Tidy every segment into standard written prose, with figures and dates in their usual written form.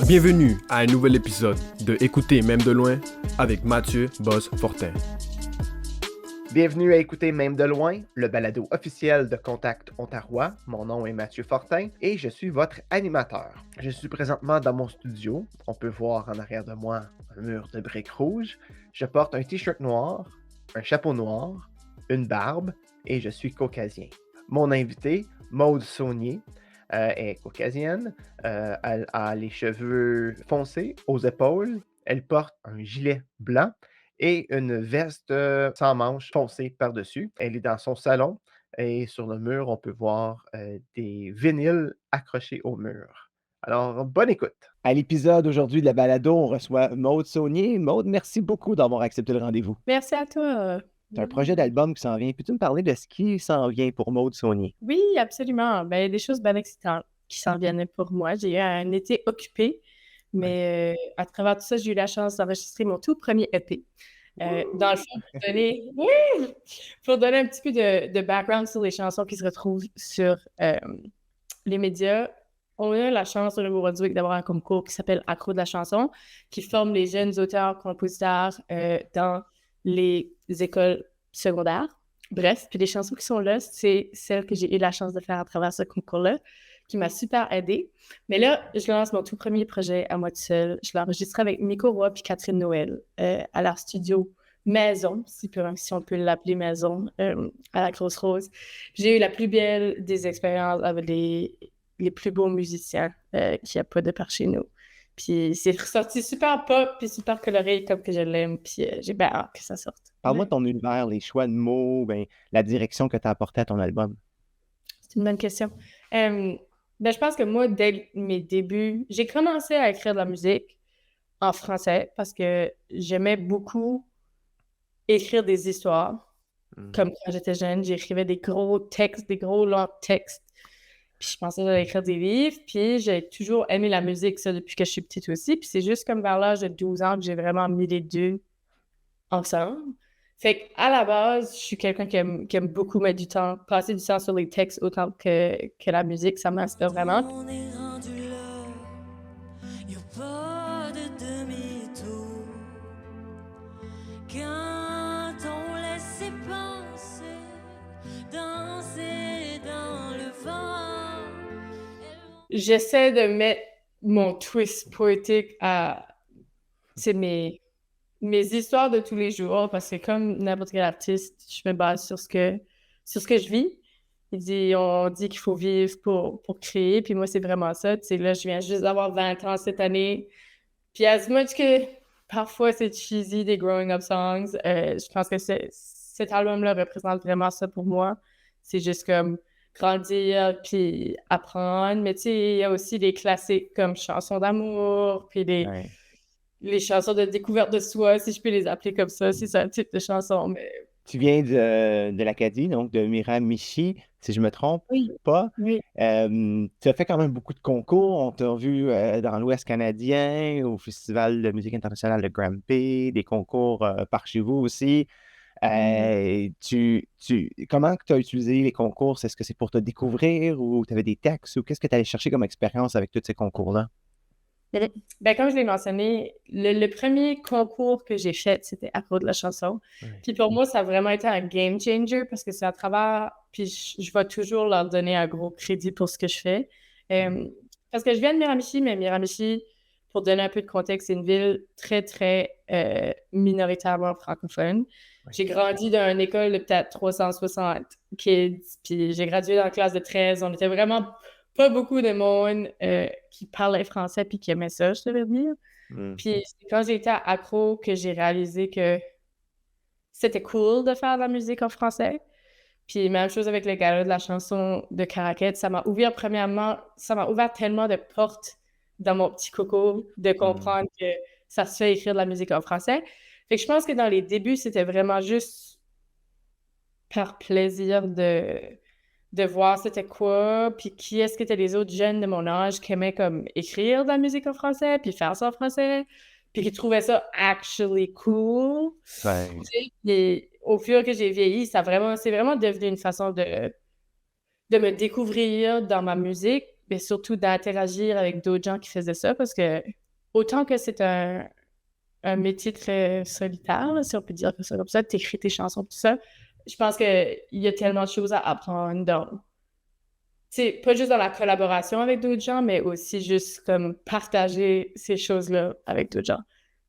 Bienvenue à un nouvel épisode de Écouter même de loin avec Mathieu Boss-Fortin. Bienvenue à Écouter même de loin, le balado officiel de Contact Ontario. Mon nom est Mathieu Fortin et je suis votre animateur. Je suis présentement dans mon studio. On peut voir en arrière de moi un mur de briques rouges. Je porte un t-shirt noir, un chapeau noir, une barbe et je suis caucasien. Mon invité, Maude Saunier, est caucasienne. Elle a les cheveux foncés aux épaules. Elle porte un gilet blanc et une veste sans manches foncée par-dessus. Elle est dans son salon et sur le mur, on peut voir des vinyles accrochés au mur. Alors, bonne écoute. À l'épisode aujourd'hui de la balado, on reçoit Maude Saunier. Maude, merci beaucoup d'avoir accepté le rendez-vous. Merci à toi. C'est un projet d'album qui s'en vient. Peux-tu me parler de ce qui s'en vient pour Maude Saunier? Oui, absolument. Ben, des choses bien excitantes qui s'en viennent pour moi. J'ai eu un été occupé, mais à travers tout ça, j'ai eu la chance d'enregistrer mon tout premier EP. Dans le fond, pour donner un petit peu de background sur les chansons qui se retrouvent sur les médias, on a la chance au Nouveau-Brunswick d'avoir un concours qui s'appelle Accro de la chanson, qui forme les jeunes auteurs, compositeurs dans les écoles secondaires. Bref, puis les chansons qui sont là, c'est celles que j'ai eu la chance de faire à travers ce concours-là, qui m'a super aidée. Mais là, je lance mon tout premier projet à moi toute seule. Je l'ai enregistré avec Miko Roy puis Catherine Noël à leur studio maison, si on peut l'appeler maison, à la Grosse Rose. J'ai eu la plus belle des expériences avec les plus beaux musiciens qu'il n'y a pas de par chez nous. Puis c'est ressorti super pop puis super coloré comme que je l'aime. Puis j'ai bien hâte que ça sorte. Parle-moi de ton univers, les choix de mots, la direction que tu as apportée à ton album. C'est une bonne question. Je pense que moi, dès mes débuts, j'ai commencé à écrire de la musique en français parce que j'aimais beaucoup écrire des histoires. Comme quand j'étais jeune, j'écrivais des gros textes, des gros longs textes. Puis je pensais que j'allais écrire des livres. Puis j'ai toujours aimé la musique, ça, depuis que je suis petite aussi. Puis c'est juste comme vers l'âge de 12 ans que j'ai vraiment mis les deux ensemble. Fait qu'à la base, je suis quelqu'un qui aime beaucoup mettre du temps, passer du temps sur les textes autant que la musique. Ça m'inspire vraiment. On est rendu là, y'a pas de demi-tour. Quand on laisse penser, danser dans le vent. J'essaie de mettre mon twist poétique à mes histoires de tous les jours, parce que comme n'importe quel artiste, je me base sur ce que je vis. On dit qu'il faut vivre pour créer, puis moi, c'est vraiment ça. Tu sais, là, je viens juste d'avoir 20 ans cette année. Puis as much que parfois c'est cheesy, des growing up songs, je pense que cet album-là représente vraiment ça pour moi. C'est juste comme grandir puis apprendre. Mais tu sais, il y a aussi des classiques comme Chansons d'amour, puis les chansons de découverte de soi, si je peux les appeler comme ça, si c'est un type de chanson. Mais... Tu viens de l'Acadie, donc de Miramichi, si je me trompe pas. Oui. Tu as fait quand même beaucoup de concours. On t'a vu dans l'Ouest canadien, au Festival de musique internationale de Grammy, des concours par chez vous aussi. Comment tu as utilisé les concours? Est-ce que c'est pour te découvrir ou tu avais des textes ou qu'est-ce que tu allais chercher comme expérience avec tous ces concours-là? Comme je l'ai mentionné, le premier concours que j'ai fait, c'était Accro de la chanson. Puis pour moi, ça a vraiment été un game changer parce que c'est à travers... Puis je vais toujours leur donner un gros crédit pour ce que je fais. Parce que je viens de Miramichi, mais Miramichi, pour donner un peu de contexte, c'est une ville très, très minoritairement francophone. J'ai grandi dans une école de peut-être 360 kids, puis j'ai gradué dans la classe de 13. On était vraiment... pas beaucoup de monde qui parlait français puis qui aimait ça, je devais dire. Puis c'est quand j'ai été à Accro que j'ai réalisé que c'était cool de faire de la musique en français. Puis même chose avec le gala de la chanson de Caraquette, ça m'a ouvert tellement de portes dans mon petit coco de comprendre que ça se fait écrire de la musique en français. Fait que je pense que dans les débuts, c'était vraiment juste par plaisir de voir c'était quoi, puis qui est-ce que étaient les autres jeunes de mon âge qui aimaient comme écrire de la musique en français, puis faire ça en français, puis qui trouvaient ça actually cool. Et au fur et à mesure que j'ai vieilli, c'est vraiment devenu une façon de me découvrir dans ma musique, mais surtout d'interagir avec d'autres gens qui faisaient ça, parce que autant que c'est un métier très solitaire, là, si on peut dire ça comme ça, t'écris tes chansons, tout ça, je pense qu'il y a tellement de choses à apprendre. Donc, c'est pas juste dans la collaboration avec d'autres gens, mais aussi juste comme partager ces choses-là avec d'autres gens.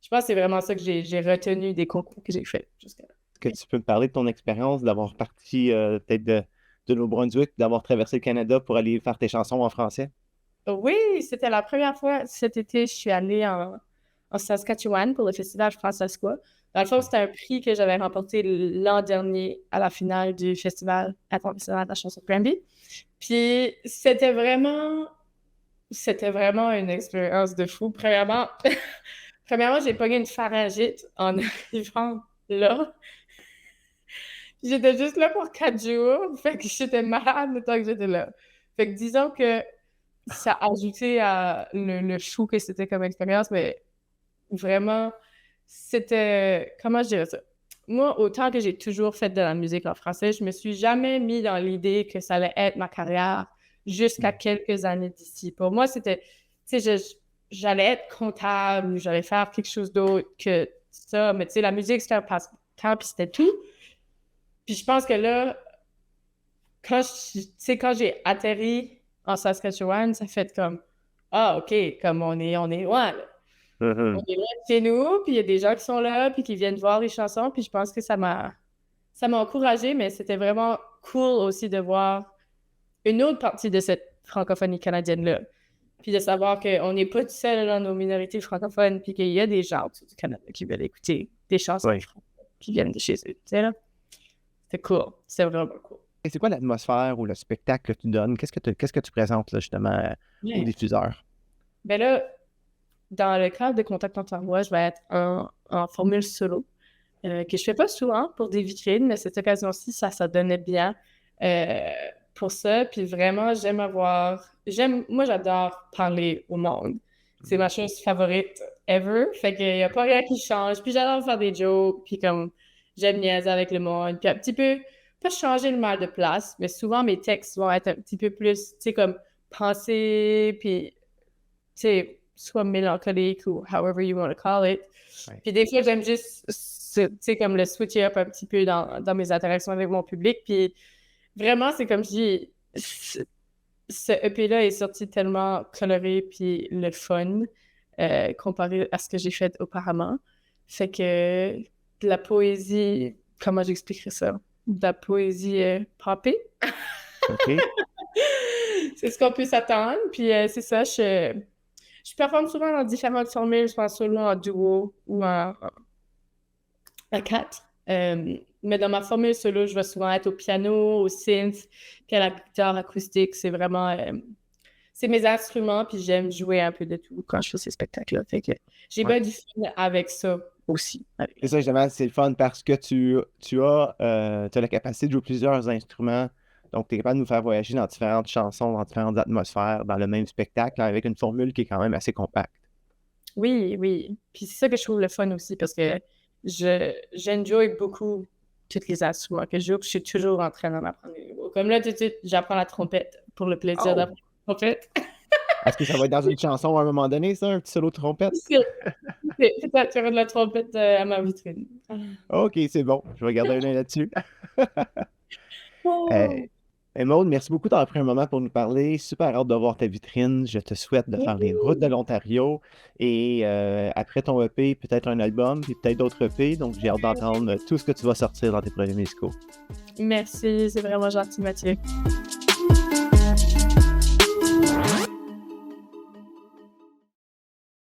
Je pense que c'est vraiment ça que j'ai retenu des concours que j'ai faits jusqu'à là. Est-ce que tu peux me parler de ton expérience d'avoir parti peut-être de Nouveau-Brunswick, d'avoir traversé le Canada pour aller faire tes chansons en français? Oui, c'était la première fois cet été, je suis allée en Saskatchewan pour le festival Francescois. Dans le fond, c'était un prix que j'avais remporté l'an dernier à la finale du festival international de la chanson de Granby. Puis c'était vraiment une expérience de fou. Premièrement, j'ai pogné une pharyngite en arrivant là. J'étais juste là pour 4 jours, fait que j'étais malade le temps que j'étais là. Fait que disons que ça a ajouté à le fou que c'était comme expérience, mais vraiment, c'était... Comment je dirais ça? Moi, autant que j'ai toujours fait de la musique en français, je me suis jamais mis dans l'idée que ça allait être ma carrière jusqu'à quelques années d'ici. Pour moi, c'était... Tu sais, j'allais être comptable, j'allais faire quelque chose d'autre que ça, mais tu sais, la musique, c'était un passe-temps, puis c'était tout. Puis je pense que là, quand j'ai atterri en Saskatchewan, ça fait comme ah, OK, comme on est loin, là. On est loin de chez nous, puis il y a des gens qui sont là, puis qui viennent voir les chansons, puis je pense que ça m'a encouragée, mais c'était vraiment cool aussi de voir une autre partie de cette francophonie canadienne-là. Puis de savoir qu'on n'est pas tout seul dans nos minorités francophones, puis qu'il y a des gens autour du Canada qui veulent écouter des chansons qui viennent de chez eux, tu sais, là. C'était cool. C'était vraiment cool. Et c'est quoi l'atmosphère ou le spectacle que tu donnes? Qu'est-ce que tu présentes là, justement aux diffuseurs? Ben là, dans le cadre de Contact Ontario, je vais être en formule solo, que je fais pas souvent pour des vitrines, mais cette occasion-ci, ça donnait bien pour ça. Puis vraiment, moi, j'adore parler au monde. C'est ma chose favorite ever. Fait qu'il n'y a pas rien qui change. Puis j'adore faire des jokes, puis comme j'aime niaiser avec le monde. Puis un petit peu, pas changer le mal de place, mais souvent mes textes vont être un petit peu plus, tu sais, comme penser, puis, tu sais, soit mélancolique ou however you want to call it. Ouais. Puis des fois, j'aime juste, tu sais, comme le switcher up un petit peu dans mes interactions avec mon public. Puis vraiment, c'est comme je dis, ce EP-là est sorti tellement coloré puis le fun comparé à ce que j'ai fait auparavant. Fait que de la poésie, comment j'expliquerais ça? De la poésie poppée. OK. C'est ce qu'on peut s'attendre. Puis c'est ça, je performe souvent dans différentes formules, je pense solo, en duo ou en quatre. Mais dans ma formule solo, je vais souvent être au piano, au synth, puis à la guitare acoustique. C'est vraiment... c'est mes instruments, puis j'aime jouer un peu de tout quand je fais ces spectacles-là. Fait que j'ai bien du fun avec ça aussi. C'est ça, justement, c'est le fun parce que tu as la capacité de jouer plusieurs instruments. Donc, tu es capable de nous faire voyager dans différentes chansons, dans différentes atmosphères, dans le même spectacle, avec une formule qui est quand même assez compacte. Oui, oui. Puis c'est ça que je trouve le fun aussi, parce que j'enjoy beaucoup tous les instruments que je joue. Je suis toujours en train d'en apprendre des nouveaux. Comme là, tout de suite, j'apprends la trompette pour le plaisir d'apprendre la trompette. Est-ce que ça va être dans une chanson à un moment donné, ça, un petit solo de trompette? Peut-être faire de la trompette à ma vitrine. OK, c'est bon. Je vais garder un œil là-dessus. Maude, merci beaucoup d'avoir pris un moment pour nous parler. Super hâte de voir ta vitrine. Je te souhaite de faire les routes de l'Ontario. Et après ton EP, peut-être un album, puis peut-être d'autres EP. Donc, j'ai hâte d'entendre tout ce que tu vas sortir dans tes projets musicaux. Merci, c'est vraiment gentil, Mathieu.